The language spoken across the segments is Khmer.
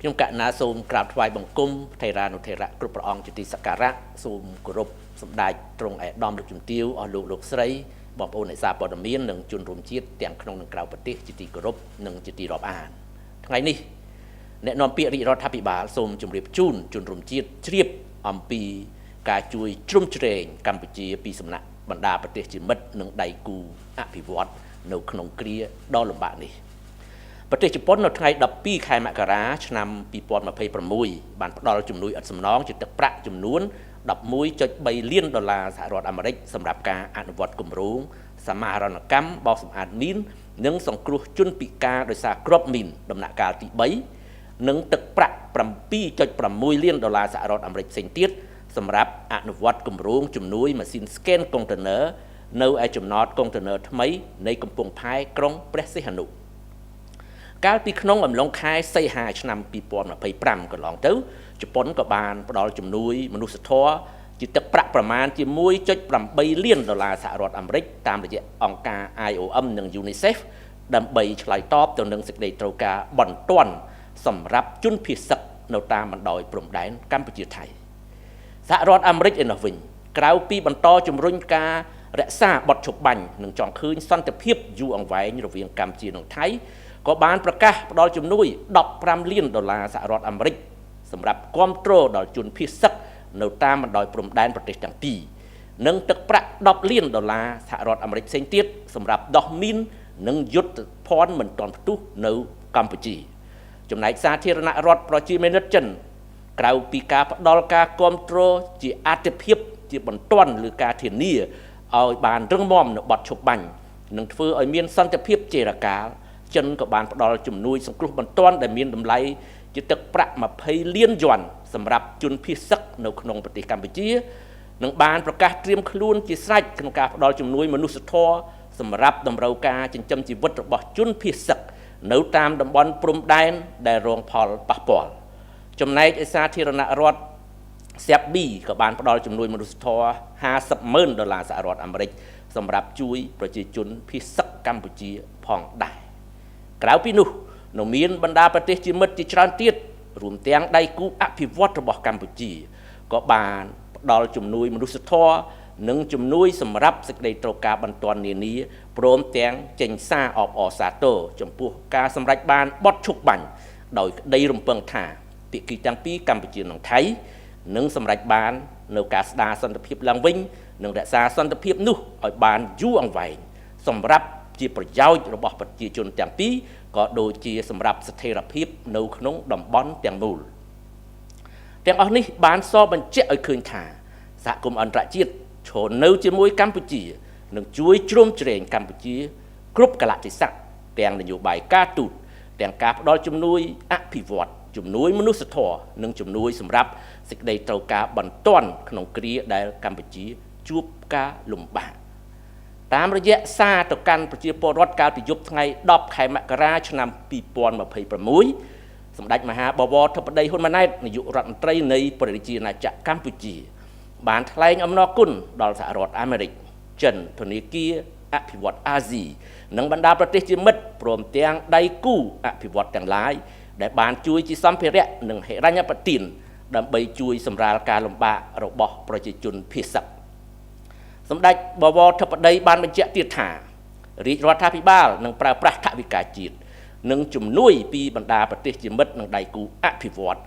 ខ្ញុំកណាសូមក្រាបថ្វាយបង្គំថេរានុថេរៈគ្រប់ព្រះអង្គជាទីសក្ការៈសូមគោរពសម្ដេចទ្រង់ឯកឧត្តមលោកជំទាវអស់លោកស្រីបងប្អូនអ្នកសារព័ត៌មាននិងជនរួមជាតិទាំងក្នុងនិងក្រៅប្រទេសជាទីគោរពនិងជាទីរាប់អានថ្ងៃនេះអ្នកនាំពាក្យរាជរដ្ឋាភិបាលសូមជម្រាបជូនជនរួមជាតិជ្រាបអំពីការជួយជ្រោមជ្រែងកម្ពុជាពីសំណាក់បណ្ដាប្រទេសជាមិត្តនិងដៃគូអភិវឌ្ឍនៅក្នុងគ្រាដ៏លំបាកនេះប្រទេសជប៉ុននៅថ្ងៃ12ខែមករាឆ្នាំ2026បានផ្ដល់ជំនួយឥតសំណងជាទឹកប្រាក់ចំនួន $11.3 លានសហរដ្ឋអាមេរិកសម្រាប់ការអនុវត្តគម្រោងសមាហរណកម្មបោសសម្អាតមីននិងសង្គ្រោះជនពិការដោយសារគ្រាប់មីនដំណាក់កាលទី3និងទឹកប្រាក់ $7.6 លានសហរដ្ឋអាមេរិកផ្សេងទៀតសម្រាប់អនុវត្តគម្រោងជំនួយម៉ាស៊ីនស្កេនកុងតឺន័រនៅឯចំណតកុងតឺន័រថ្មីនៃកំពង់ផែក្រុងព្រះសីហនុកាលពីក្នុងអំឡុងខែសីហាឆ្នាំ2025កន្លងទៅជប៉ុនក៏បានផ្ដល់ជំនួយមនុស្សធម៌ជាទឹកប្រាក់ប្រមាណជា $1.8 លានសហរដ្ឋអាមេរិកតាមរយៈអង្គការ IOM និង UNICEF ដើម្បីឆ្លើយតបទៅនឹងសេចក្តីត្រូវការបន្ទាន់សម្រាប់ជនភៀសសឹកនៅតាមបណ្ដោយព្រំដែនកម្ពុជាថៃសហរដ្ឋអាមេរិកឯនោះវិញក្រៅពីបន្តជំរុញការរក្សាបទឈប់បាញ់និងចង់ឃើញសន្តិភាពយូរអង្វែងរវាងកម្ពុជានិងថៃក៏បានប្រកាសផ្ដល់ជំនួយ$15 លានសហរដ្ឋអាមេរិកសម្រាប់គាំទ្រដល់ជនភៀសសឹកនៅតាមបណ្ដោយព្រំដែនប្រទេសទាំងពីរនិងទឹកប្រាក់$10 លានសហរដ្ឋអាមេរិកផ្សេងទៀតសម្រាប់ដោះមីននិងយុទ្ធភ័ណ្ឌមិនទាន់ផ្ទុះនៅកម្ពុជាចំណែកសាធារណរដ្ឋប្រជាមានិតចិនក្រៅពីការផ្ដល់ការគាំទ្រជាអាទិភាពជាបន្ទាន់ឬការធានាឲ្យបានរឹងមាំនៅបទឈប់បាញ់និងធ្វើឲ្យមានសន្តិភាពជារកាលចិនក៏បានផ្ដល់ជំនួយសង្គ្រោះបន្ទាន់ដែលមានតម្លៃជាទឹកប្រាក់$20 លានសម្រាប់ជនភៀសសឹកនៅក្នុងប្រទេសកម្ពុជានិងបានប្រកាសត្រៀមខ្លួនជាស្រេចក្នុងការផ្ដល់ជំនួយមនុស្សធម៌សម្រាប់តម្រូវការចិញ្ចឹមជីវិតរបស់ជនភៀសសឹកនៅតាមតំបន់ព្រំដែនដែលរងផលប៉ះពាល់ចំណែកឯសាធារណរដ្ឋសេបប៊ីក៏បានផ្ដល់ជំនួយមនុស្សធម៌$50,000សហរដ្ឋអាមេរិកសម្រាប់ជួយប្រជាជនភៀសសឹកកម្ពុជាផងដែរក្រៅពីនោះនៅមានបណ្ដាប្រទេសជាមិត្តជាច្រើនទៀតរួមទាំងដៃគូអភិវឌ្ឍរបស់កម្ពុជាក៏បានផ្ដល់ជំនួយមនុស្សធម៌និងជំនួយសម្រាប់សេចក្តីត្រូវការបន្ទាន់នានាព្រមទាំងចេញសារអបអរសាទរចំពោះការសម្រេចបានបទឈប់បាញ់ដោយក្តីរំពឹងថាភាគីទាំងពីរកម្ពុជានិងថៃនឹងសម្រេចបាននៅការស្ដារសន្តិភាពឡើងវិញនិងរក្សាសន្តិភាពនោះឲ្យបានយូរអង្វែងសម្រាប់ជាប្រយោជន៍របស់ប្រជាជនទាំងពីរក៏ដូចជាសម្រាប់ស្ថិរភាពនៅក្នុងតំបន់ទាំងមូលទាំងអស់នេះបានសរបញ្ជាក់ឲ្យឃើញថាសហគមន៍អន្តរជាតិឈរនៅជាមួយកម្ពុជានឹងជួយជ្រោមជ្រែងកម្ពុជាគ្រប់កលៈទេសៈទាំងនយោបាយការទូតទាំងការផ្ដល់ជំនួយអភិវឌ្ឍជំនួយមនុស្សធម៌និងជំនួយសម្រាប់សេចក្តីត្រូវការបន្ទាន់ក្នុងគ្រាដែលកម្ពុជាជួបការលំបាកតាមរយៈសារទៅកាន់ប្រជាពលរដ្ឋកាលពីយប់ថ្ងៃ10ខែមករាឆ្នាំ2026សម្ដេចមហាបវរធិបតីហ៊ុនម៉ាណែតនាយករដ្ឋមន្ត្រីនៃព្រះរាជាណាចក្រកម្ពុជាបានថ្លែងអំណរគុណដល់សហរដ្ឋអាមេរិកចិនធនាគារអភិវឌ្ឍអាស៊ីនិងបណ្ដាប្រទេសជាមិត្តព្រមទាំងដៃគូអភិវឌ្ឍទាំងឡាយដែលបានជួយជាសម្ភារៈនិងហិរញ្ញប្បទានដើម្បីជួយសម្រាលការលំបាករបស់ប្រជាជនភៀសសឹកសម្ដេចបវរធិបតីបានបញ្ជាក់ទៀតថារាជរដ្ឋាភិបាលនឹងប្រើប្រាស់ថវិកាជាតិនិងជំនួយពីបណ្ដាប្រទេសជាមិត្តនិងដៃគូអភិវឌ្ឍ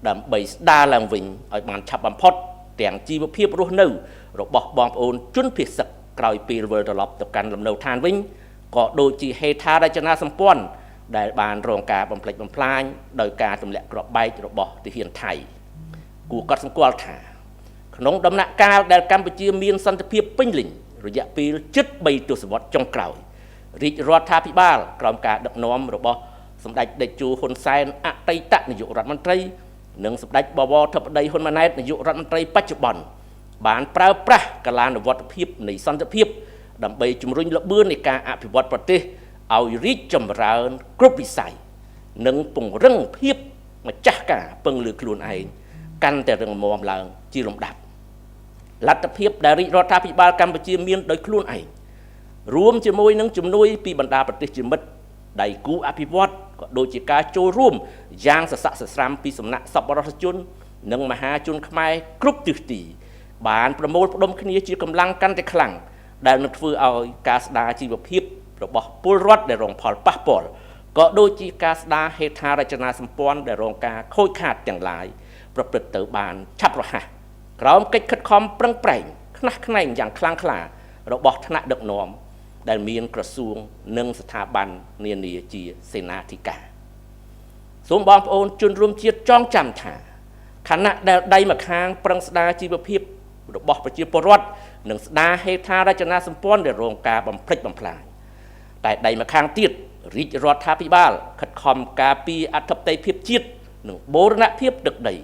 ដើម្បីស្ដារឡើងវិញឲ្យបានឆាប់បំផុតទាំងជីវភាពរស់នៅរបស់បងប្អូនជនភៀសសឹកក្រោយពេលវិលត្រឡប់ទៅកាន់លំនៅឋានវិញក៏ដូចជាហេដ្ឋារចនាសម្ព័ន្ធដែលបានរងការបំផ្លិចបំផ្លាញដោយការទម្លាក់គ្រាប់បែករបស់ទាហានថៃគួរកត់សម្គាល់ថាក្នុងដំណាក់កាលដែលកម្ពុជាមានសន្តិភាពពេញលេញរយៈពេលជិត3ទសវត្សរ៍ចុងក្រោយរាជរដ្ឋាភិបាលក្រោមការដឹកនាំរបស់សម្ដេចតេជោហ៊ុនសែនអតីតនាយករដ្ឋមន្ត្រីនិងសម្ដេចបវរធិបតីហ៊ុនម៉ាណែតនាយករដ្ឋមន្ត្រីបច្ចុប្បន្នបានប្រើប្រាស់កាលានុវត្តភាពនៃសន្តិភាពដើម្បីជំរុញល្បឿននៃការអភិវឌ្ឍប្រទេសឲ្យរីកចម្រើនគ្រប់វិស័យនិងពង្រឹងភាពម្ចាស់ការពឹងលើខ្លួនឯងកាន់តែរឹងមាំឡើងជាលំដាប់លទ្ធភាពដែលរាជរដ្ឋាភិបាលកម្ពុជាមានដោយខ្លួនឯងរួមជាមួយនឹងជំនួយពីបណ្ដាប្រទេសជាមិត្តដៃគូអភិវឌ្ឍក៏ ដូចជាការចូលរួមយ៉ាងសស័កសស្រាំពីសំណាក់សប្បុរសជននិងមហាជនខ្មែរគ្រប់ទិសទីបានប្រមូលផ្ដុំគ្នាជាកម្លាំងកាន់តែខ្លាំងដែលនឹងធ្វើឲ្យការស្ដារជីវភាពរបស់ពលរដ្ឋដែលរងផលប៉ះពាល់ក៏ដូចជាការស្ដារហេដ្ឋារចនាសម្ព័ន្ធដែលរងការខូចខាតទាំងឡាយប្រព្រឹត្តទៅបានឆាប់រហ័សក្រោមកិច្ចខិតខំប្រឹងប្រែងខ្នះខ្នែងយ៉ាងខ្លាំងក្លារបស់ថ្នាក់ដឹកនាំដែលមានក្រសួងនិងស្ថាប័ននានាជាសេនាធិការសូមបងប្អូនជនរួមជាតិចងចាំថាខណៈដែលដៃម្ខាងប្រឹងស្ដារជីវភាពរបស់ប្រជាពលរដ្ឋនិងស្ដារហេដ្ឋារចនាសម្ព័ន្ធដែលរងការបំផ្លិចបំផ្លាញតែដៃម្ខាងទៀតរាជរដ្ឋាភិបាលខិតខំការពារអធិបតេយ្យភាពជាតិនិងបូរណភាពទឹកដី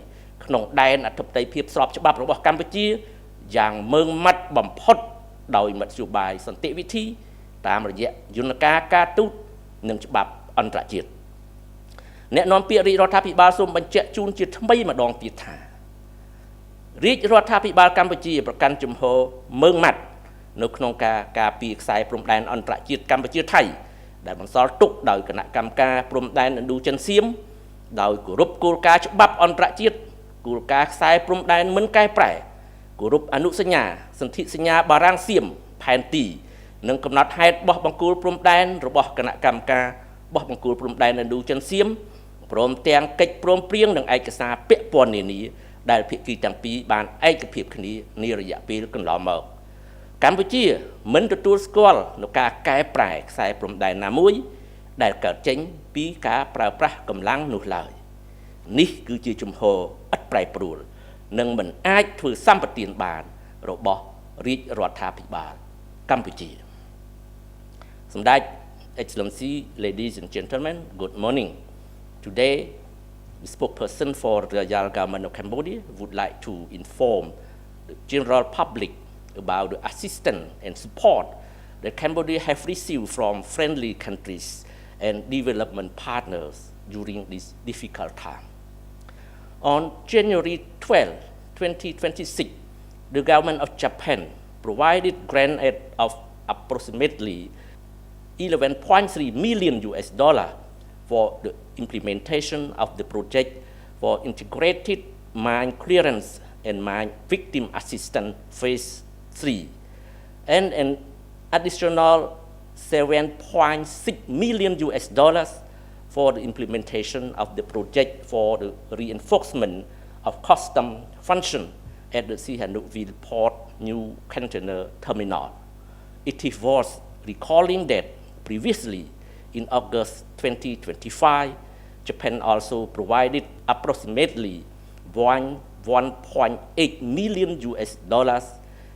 ក្នុងដែនអធិបតេយ្យភាពស្របច្បាប់របស់កម្ពុជាយ៉ាងម៉ឺងម៉ាត់បំផុតដោយមធ្យោបាយសន្តិវិធីតាមរយៈយន្តការការទូតនិងច្បាប់អន្តរជាតិអ្នកនាំពាក្យរាជរដ្ឋាភិបាលសូមបញ្ជាក់ជូនជាថ្មីម្ដងទៀតថារាជរដ្ឋាភិបាលកម្ពុជាប្រកាន់ជំហរម៉ឺងម៉ាត់នៅក្នុងការពារខ្សែព្រំដែនអន្តរជាតិកម្ពុជាថៃដែលបន្សល់ទុកដោយគណៈកម្មការព្រំដែនឥណ្ឌូចិនសៀមដោយគោរពគោលការណ៍ច្បាប់អន្តរជាតិគោលការណ៍ខ្សែព្រំដែនមិនកែប្រែគោរពអនុសញ្ញាសន្ធិសញ្ញាបារាំងសៀមផែនទីនិងកំណត់ហេតុបោះបង្គោលព្រំដែនរបស់គណៈកម្មការបោះបង្គោលព្រំដែនឥណ្ឌូចិនសៀមព្រមទាំងកិច្ចព្រមព្រៀងនិងឯកសារពាក់ព័ន្ធនានាដែលភាគីទាំងពីរបានឯកភាពគ្នានារយៈពេលកន្លងមកកម្ពុជាមិនទទួលស្គាល់នូវការកែប្រែខ្សែព្រំដែនណាមួយដែលកើតចេញពីការប្រើប្រាស់កម្លាំងនោះឡើយនេះគឺជាជំហរឥតប្រែប្រួលនិងមិនអាចធ្វើសម្បទានបានរបស់រាជរដ្ឋាភិបាលកម្ពុជាសម្ដេច Excellency ladies and gentlemen good morning today the spokesperson for the Royal Government of Cambodia would like to inform the general public about the assistance and support that Cambodia have received from friendly countries and development partners during this difficult time. On January 12, 2026, the government of Japan provided grant aid of approximately $11.3 million for the implementation of the project for integrated mine clearance and mine victim assistance phase 3 and an additional $7.6 million for the implementation of the project for the reinforcement of custom function at the Sihanoukville Port New Container Terminal. It is worth recalling that previously, in August 2025, Japan also provided approximately $1.8 million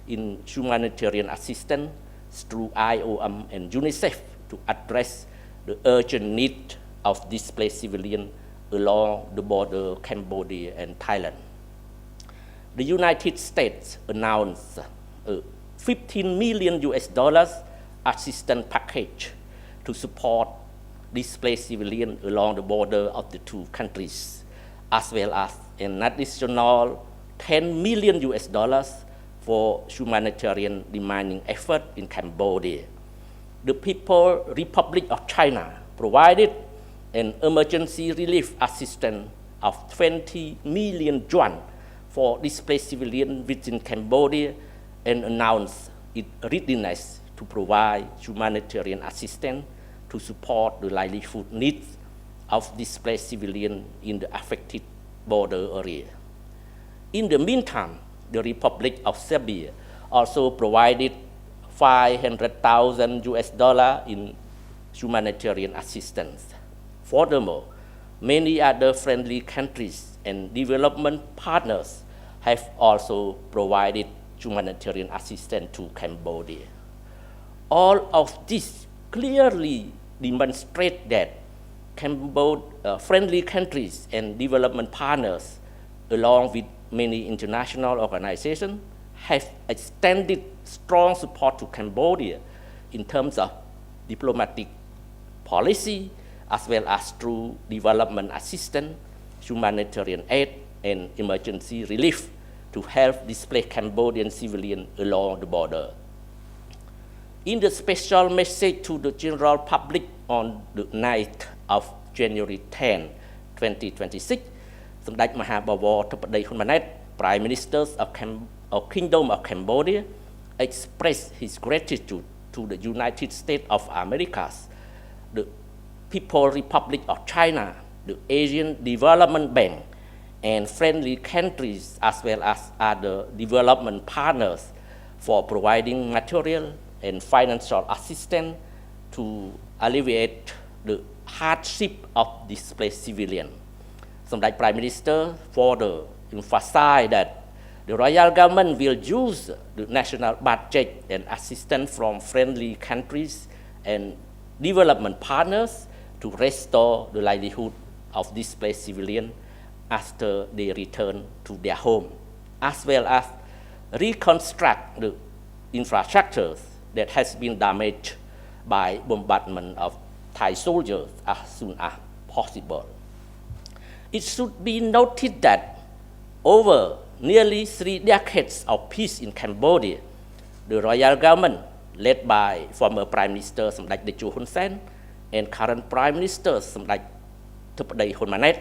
in humanitarian assistance through IOM and UNICEF to address the urgent need of displaced civilians along the border Cambodia and Thailand. The United States announced a $15 million assistance package to support displaced civilians along the border of the two countries, as well as an additional $10 million for humanitarian demining effort in Cambodia. The People's Republic of China provided an emergency relief assistance of 20 million yuan for displaced civilians within Cambodia and announced its readiness to provide humanitarian assistance to support the livelihood needs of displaced civilians in the affected border area. In the meantime, the Republic of Serbia also provided $500,000 in humanitarian assistance. Furthermore, many other friendly countries and development partners have also provided humanitarian assistance to Cambodia. All of this clearly demonstrate that friendly countries and development partners, along with many international organizations, have extended strong support to Cambodia in terms of diplomatic policy, as well as through development assistance, humanitarian aid, and emergency relief to help displaced Cambodian civilians along the border. In the special message to the general public on the night of January 10, 2026, សម្ដេចមហាបវរធិបតីហ៊ុនម៉ាណែត Prime Minister of Kingdom of Cambodia expressed his gratitude to the United States of America, the People's Republic of China, the Asian Development Bank, and friendly countries as well as other development partners for providing material and financial assistance to alleviate the hardship of displaced civilians. សម្ដេច Prime Minister further emphasized that the royal government will use the national budget and assistance from friendly countries and development partners to restore the livelihood of displaced civilians after they return to their home, as well as reconstruct the infrastructures that has been damaged by bombardment of Thai soldiers as soon as possible. It should be noted that over nearly 3 decades of peace in Cambodia, the royal government, led by former Prime Minister Samdech Techo Hun Sen and current Prime Minister Samdech Theppadei Hun Manet,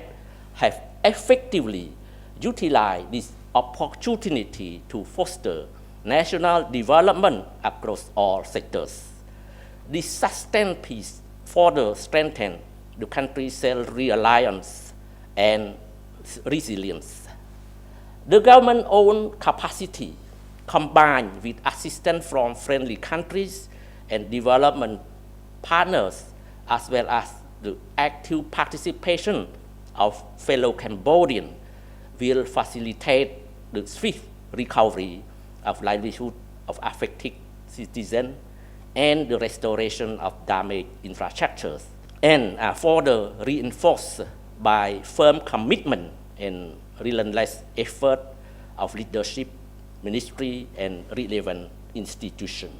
have effectively utilized this opportunity to foster national development across all sectors. This sustained peace further strengthened the country's self-reliance and resilience. The government's own capacity, combined with assistance from friendly countries and development partners, as well as the active participation of fellow Cambodians, will facilitate the swift recovery of livelihood of affected citizens and the restoration of damaged infrastructures, and are further reinforced by firm commitment and relentless effort of leadership, ministry, and relevant institutions.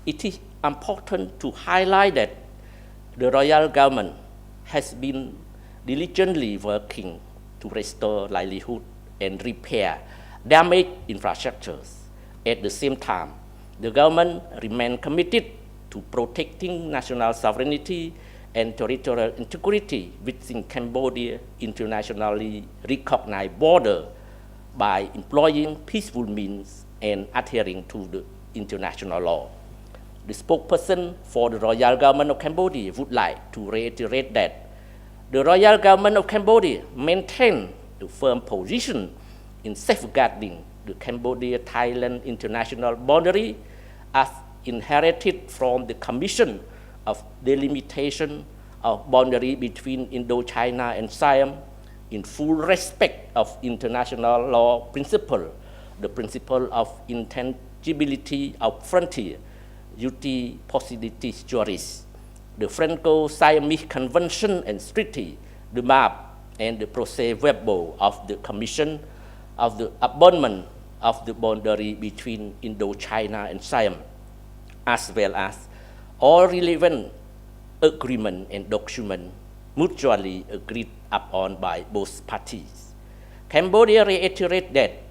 It is important to highlight that the royal government has been diligently working to restore livelihood and repair damaged infrastructures. At the same time, the government remains committed to protecting national sovereignty and territorial integrity within Cambodia's internationally recognized border by employing peaceful means and adhering to the international law. The spokesperson for the Royal Government of Cambodia would like to reiterate that the Royal Government of Cambodia maintains a firm position in safeguarding the Cambodia-Thailand international boundary as inherited from the Commission of Delimitation of Boundary between Indochina and Siam in full respect of international law principle, the principle of intangibility of frontier, uti possidetis juris, the Franco-Siamese Convention and Treaty, the map, and the procès-verbal of the Commission of the abandonment of the boundary between Indochina and Siam, as well as all relevant agreements and documents mutually agreed upon by both parties. Cambodia reiterates that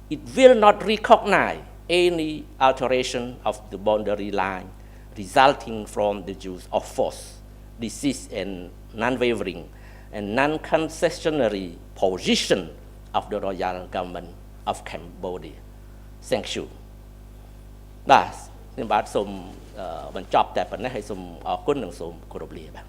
it will not recognize any alteration of the boundary line resulting from the use of force. This is an non-wavering and non-concessionary position of the royal government of Cambodia. Thank you. បាទខ្ញុំបាទសូមបញ្ចប់តែប៉ុណ្ណេះហើយសូមអរគុណនិងសូមគោរពលាបាទ